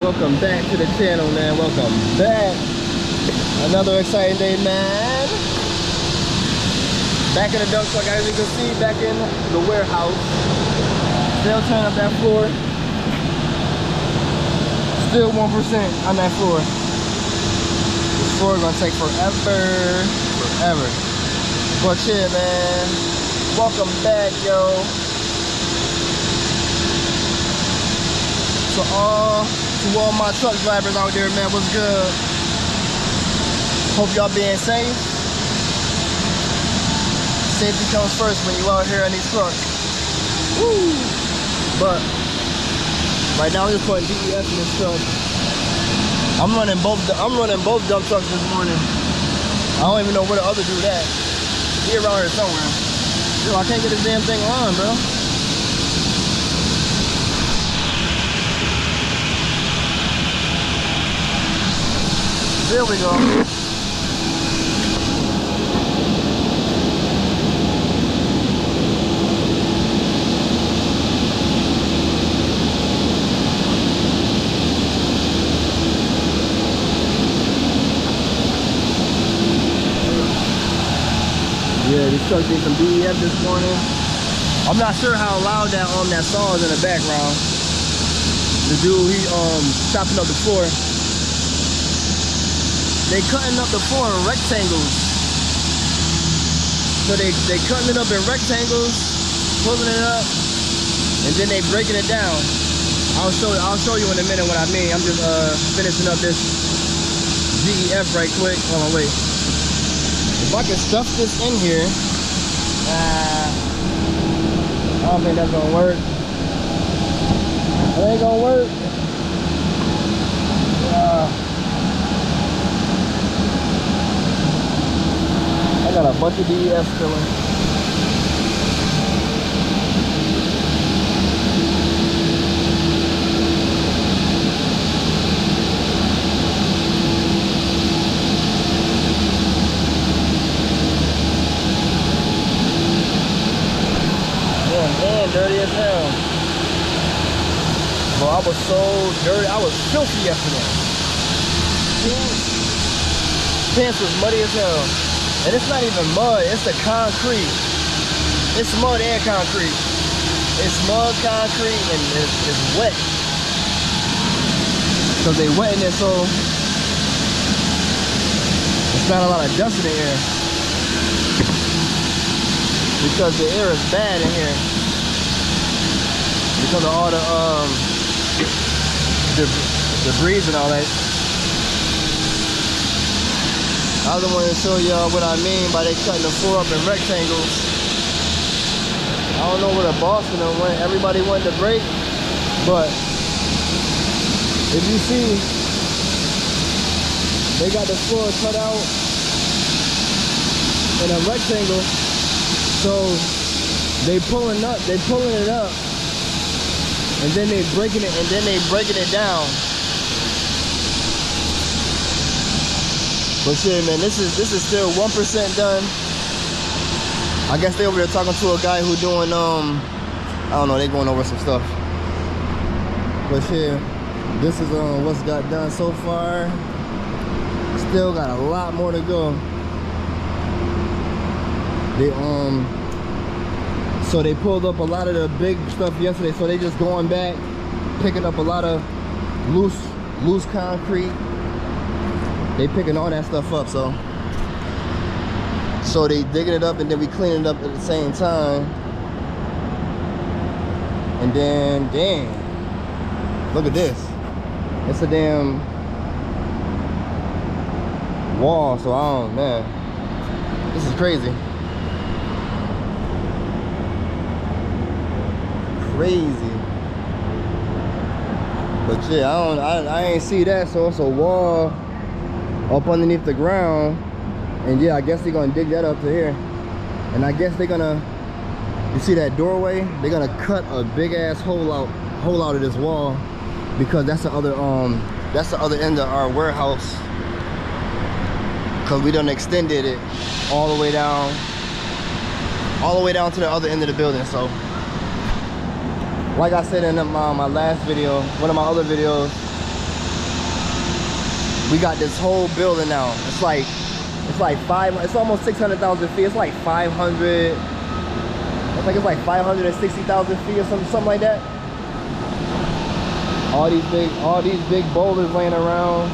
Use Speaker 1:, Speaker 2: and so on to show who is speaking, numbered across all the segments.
Speaker 1: Welcome back to the channel, man. Welcome back. Another exciting day, man. Back in the dump truck, as you can see, back in the warehouse. Still turning up that floor. Still 1% on that floor. This floor is gonna take forever. But yeah, man. Welcome back, yo. To all my truck drivers out there, man, what's good? Hope y'all being safe. Safety comes first when you out here in these trucks. Woo! But right now I'm just putting DEF in this truck. I'm running both dump trucks this morning. I don't even know where the other dude at. He around here somewhere. Yo, I can't get this damn thing on, bro. There we go. Yeah, this truck did some DEF this morning. I'm not sure how loud that saw is in the background. The dude, he chopping up the floor. They cutting up the floor in rectangles. So they cutting it up in rectangles, pulling it up, and then they breaking it down. I'll show you in a minute what I mean. I'm just finishing up this DEF right quick. Hold on, wait. If I can stuff this in here, I don't think that's gonna work. It ain't gonna work. I got a bunch of DEF filling. Yeah, man, dirty as hell. Bro, I was so dirty. I was filthy yesterday. Pants was muddy as hell. And it's not even mud, it's the concrete. It's mud and concrete. It's mud, concrete, and it's wet. So they wetting it so it's not a lot of dust in the air. Because the air is bad in here. Because of all the debris and all that. I was want to show y'all what I mean by they cutting the floor up in rectangles. I don't know where the boss of them went. Everybody wanted to break, but if you see, they got the floor cut out in a rectangle. So they pulling it up, and then they breaking it down. But shit, man, this is still 1% done. I guess they over there talking to a guy who doing I don't know, they going over some stuff. But shit, this is what's got done so far. Still got a lot more to go. They so they pulled up a lot of the big stuff yesterday, so they just going back, picking up a lot of loose concrete. They picking all that stuff up, so they digging it up and then we cleaning it up at the same time. And then, damn, look at this. It's a damn wall, so man, this is crazy. But yeah, I ain't see that, so it's a wall up underneath the ground, and yeah, I guess they're gonna dig that up to here, and I guess they're gonna, you see that doorway, they're gonna cut a big ass hole out of this wall, because that's the other end of our warehouse, because we done extended it all the way down to the other end of the building. So like I said in my last video, one of my other videos, We got this whole building now. It's like it's almost 600,000 feet. It's like 500. I think it's like 560,000 feet or something like that. All these big boulders laying around.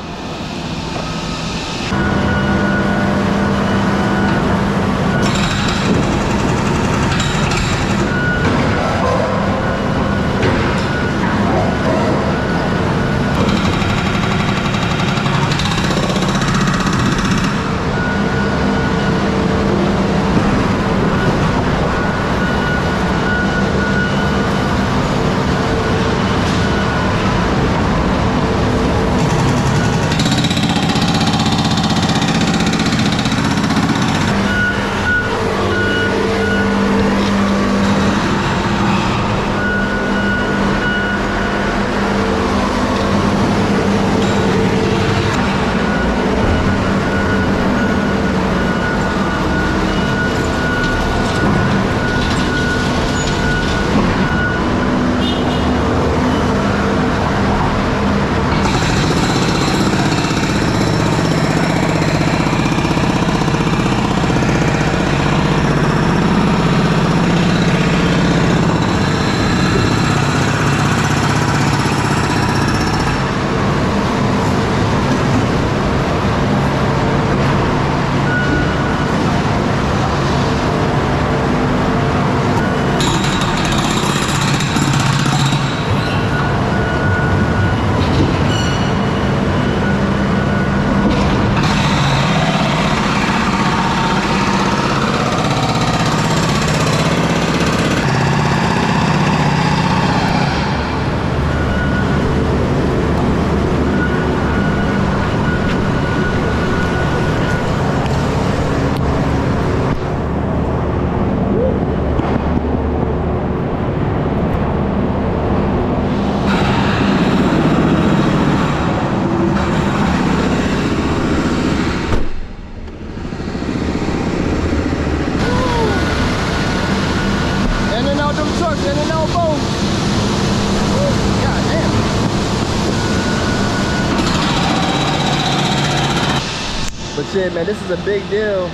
Speaker 1: But shit, man, this is a big deal.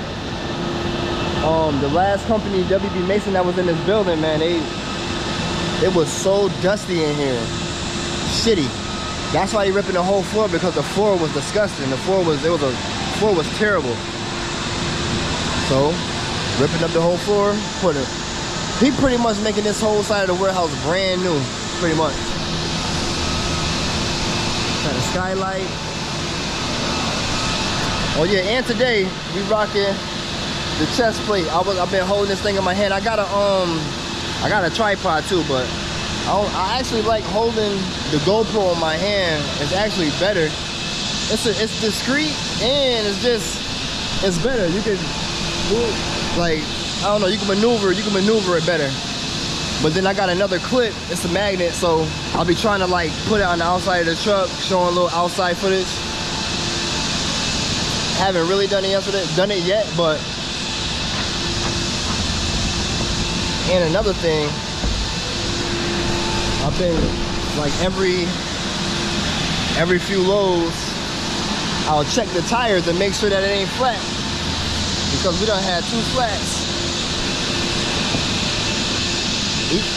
Speaker 1: The last company, WB Mason, that was in this building, man, it was so dusty in here. Shitty. That's why they ripping the whole floor, because the floor was disgusting. The floor was terrible. So, ripping up the whole floor, he pretty much making this whole side of the warehouse brand new, pretty much. Got a skylight. Oh yeah, and today we rocking the chest plate. I've been holding this thing in my hand. I got a tripod too, but I actually like holding the GoPro in my hand. It's actually better. It's discreet and it's better. You can move, like, I don't know, you can maneuver it better. But then I got another clip. It's a magnet, so I'll be trying to like put it on the outside of the truck, showing a little outside footage. Haven't really done it yet, but. And another thing, I've been like every few loads, I'll check the tires and make sure that it ain't flat, because we done had 2 flats.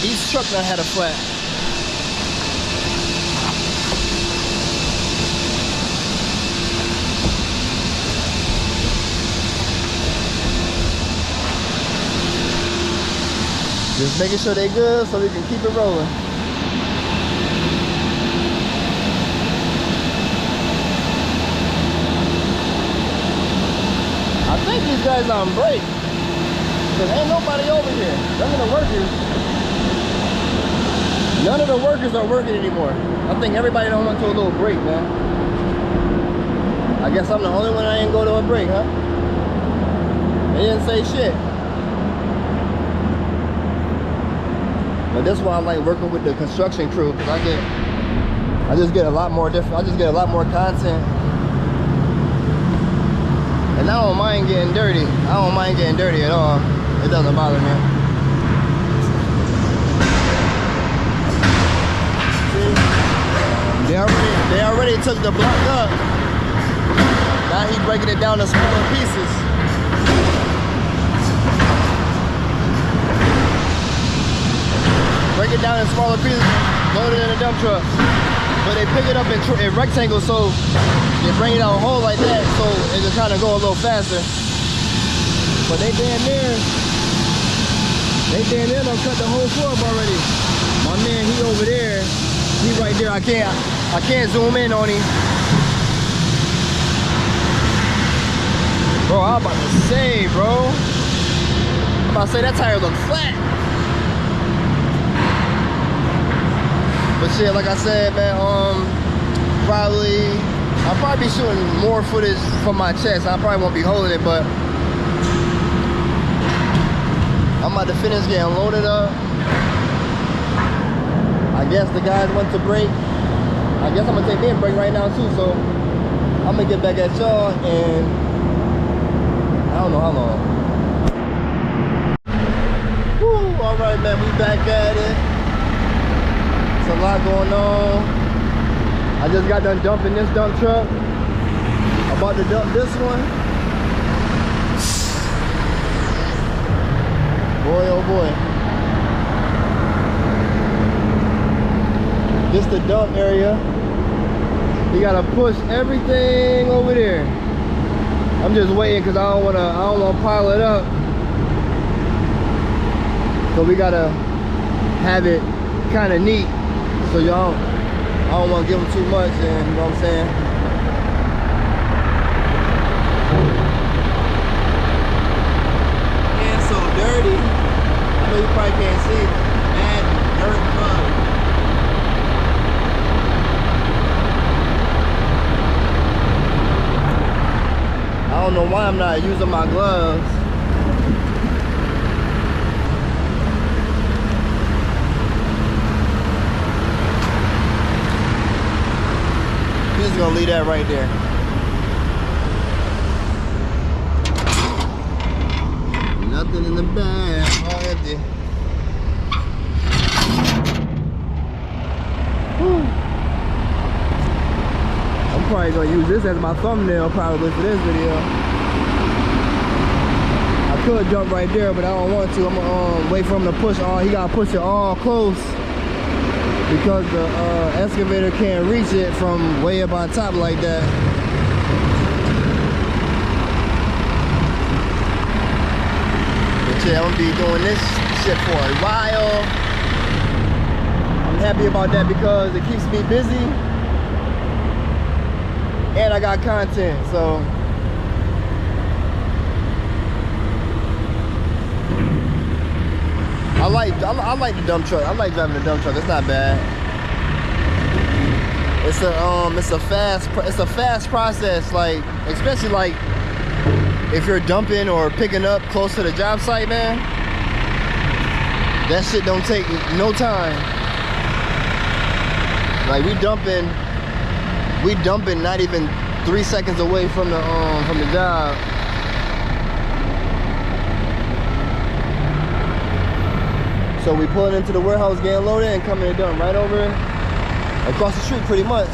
Speaker 1: Each truck done had a flat. Just making sure they good so we can keep it rolling. I think these guys are on break, because ain't nobody over here. None of the workers are working anymore. I think everybody done went to a little break, man. I guess I'm the only one that ain't go to a break, huh? They didn't say shit. But that's why I like working with the construction crew, because I just get a lot more content. And I don't mind getting dirty. I don't mind getting dirty at all. It doesn't bother me. See? They already took the block up. Now he's breaking it down to smaller pieces. Break it down in smaller pieces, load it in a dump truck. But they pick it up in rectangles, so they bring it out whole like that, so it can kind of go a little faster. But they damn near done cut the whole floor up already. My man, he over there, he right there. I can't zoom in on him. Bro, I'm about to say, bro. I'm about to say that tire looks flat. But shit, like I said, man, I'll probably be shooting more footage from my chest. I probably won't be holding it, but I'm about to finish getting loaded up. I guess the guys went to break. I guess I'm gonna take me a break right now too, so I'm gonna get back at y'all and I don't know how long. Woo, all right, man, we back at it. There's a lot going on. I just got done dumping this dump truck. I'm about to dump this one. Boy, oh boy. This the dump area. You gotta push everything over there. I'm just waiting because I don't wanna pile it up. So we gotta have it kind of neat. So y'all, I don't want to give them too much, and you know what I'm saying? Yeah, it's so dirty. I know you probably can't see it. Bad dirt mud. I don't know why I'm not using my gloves. Just gonna leave that right there. Nothing in the bag, all empty. Whew. I'm probably gonna use this as my thumbnail probably for this video. I could jump right there, but I don't want to. I'm gonna wait for him to push all. He gotta push it all close, because the excavator can't reach it from way up on top like that. But yeah, I'm gonna be doing this shit for a while. I'm happy about that because it keeps me busy and I got content, so. I like the dump truck. I like driving the dump truck. It's not bad. It's a fast process. Like, especially like if you're dumping or picking up close to the job site, man. That shit don't take no time. Like we dumping not even 3 seconds away from the job. So we pulling into the warehouse, getting loaded, and coming and dump right over across the street pretty much.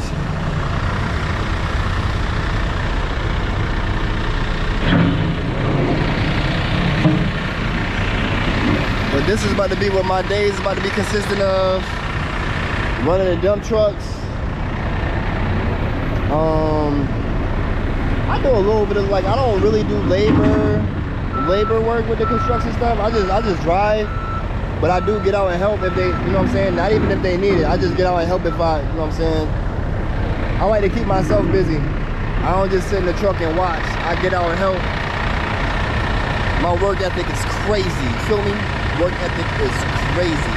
Speaker 1: But this is about to be what my day is about to be consistent of. Running the dump trucks. I do a little bit of, like, I don't really do labor work with the construction stuff. I just drive. But I do get out and help if they, you know what I'm saying? Not even if they need it. I just get out and help if I, you know what I'm saying? I like to keep myself busy. I don't just sit in the truck and watch. I get out and help. My work ethic is crazy. You feel me? Work ethic is crazy.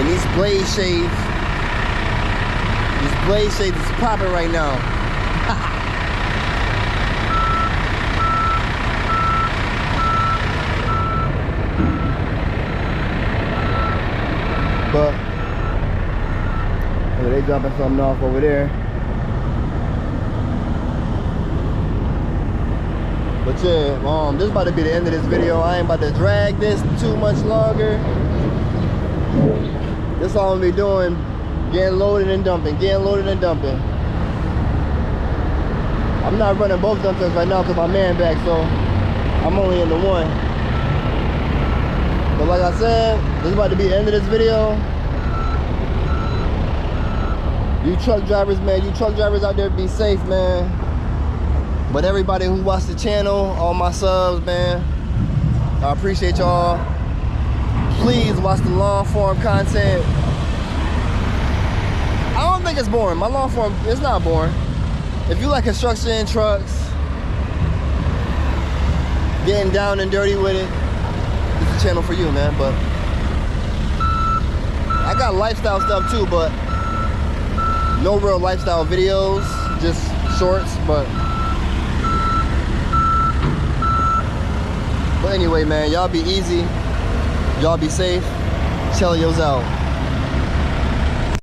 Speaker 1: And these blade shades is popping right now. But they dropping something off over there. But yeah, this is about to be the end of this video. I ain't about to drag this too much longer. This all I'm gonna be doing, getting loaded and dumping, getting loaded and dumping. I'm not running both dump trucks right now because my man back, so I'm only in the one. But like I said, this is about to be the end of this video. You truck drivers, man, you truck drivers out there, be safe, man. But everybody who watched the channel, all my subs, man, I appreciate y'all. Please watch the long form content. I don't think it's boring. My long form, it's not boring. If you like construction, trucks, getting down and dirty with it, this is the channel for you, man. But I got lifestyle stuff too, but no real lifestyle videos, just shorts. But anyway, man, y'all be easy. Y'all be safe. Chelios out.